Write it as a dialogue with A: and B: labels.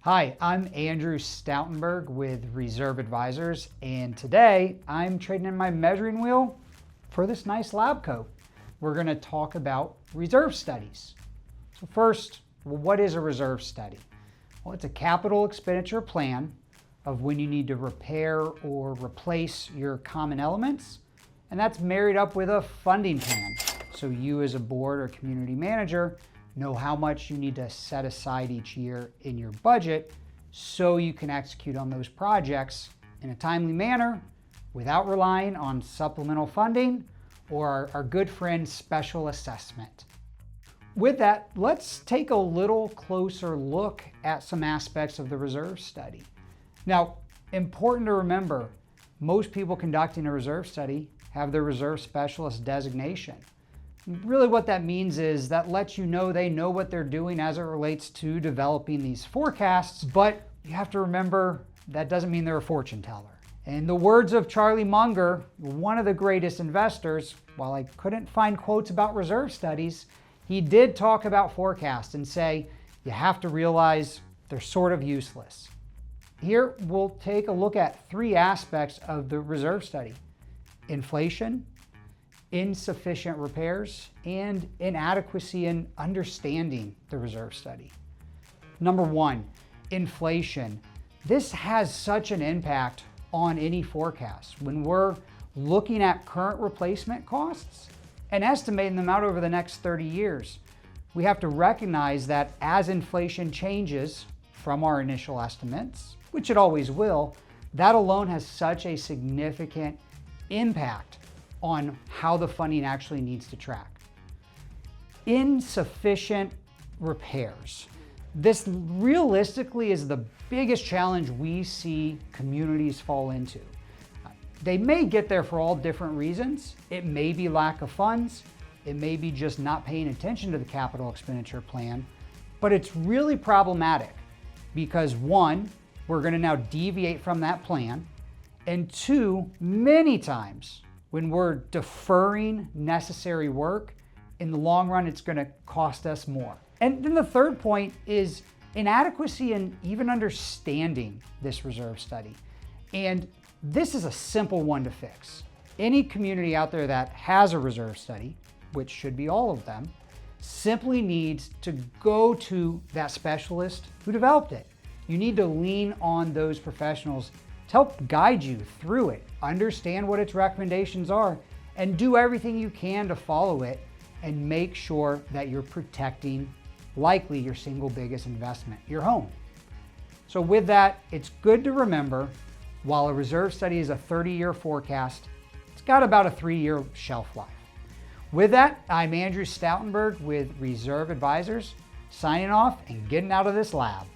A: Hi, I'm Andrew Stoutenberg with Reserve Advisors, and today I'm trading in my measuring wheel for this nice lab coat. We're going to talk about reserve studies. So first, what is a reserve study? Well, it's a capital expenditure plan of when you need to repair or replace your common elements, and that's married up with a funding plan. So you as a board or community manager know how much you need to set aside each year in your budget so you can execute on those projects in a timely manner without relying on supplemental funding or our good friend special assessment. With that, let's take a little closer look at some aspects of the reserve study. Now, important to remember, most people conducting a reserve study have their reserve specialist designation. Really what that means is that lets you know they know what they're doing as it relates to developing these forecasts, but you have to remember that doesn't mean they're a fortune teller. In the words of Charlie Munger, one of the greatest investors, while I couldn't find quotes about reserve studies, he did talk about forecasts and say, you have to realize they're sort of useless. Here we'll take a look at three aspects of the reserve study: inflation, insufficient repairs, and inadequacy in understanding the reserve study. Number one, inflation. This has such an impact on any forecast. When we're looking at current replacement costs and estimating them out over the next 30 years, we have to recognize that as inflation changes from our initial estimates, which it always will, that alone has such a significant impact on how the funding actually needs to track. Insufficient repairs. This realistically is the biggest challenge we see communities fall into. They may get there for all different reasons. It may be lack of funds. It may be just not paying attention to the capital expenditure plan, but it's really problematic because one, we're going to now deviate from that plan, and two, many times when we're deferring necessary work, in the long run, it's going to cost us more. And then the third point is inadequacy in even understanding this reserve study. And this is a simple one to fix. Any community out there that has a reserve study, which should be all of them, simply needs to go to that specialist who developed it. You need to lean on those professionals to help guide you through it, understand what its recommendations are, and do everything you can to follow it and make sure that you're protecting likely your single biggest investment, your home. So with that, it's good to remember, while a reserve study is a 30-year forecast, it's got about a 3-year shelf life. With that, I'm Andrew Stoutenberg with Reserve Advisors, signing off and getting out of this lab.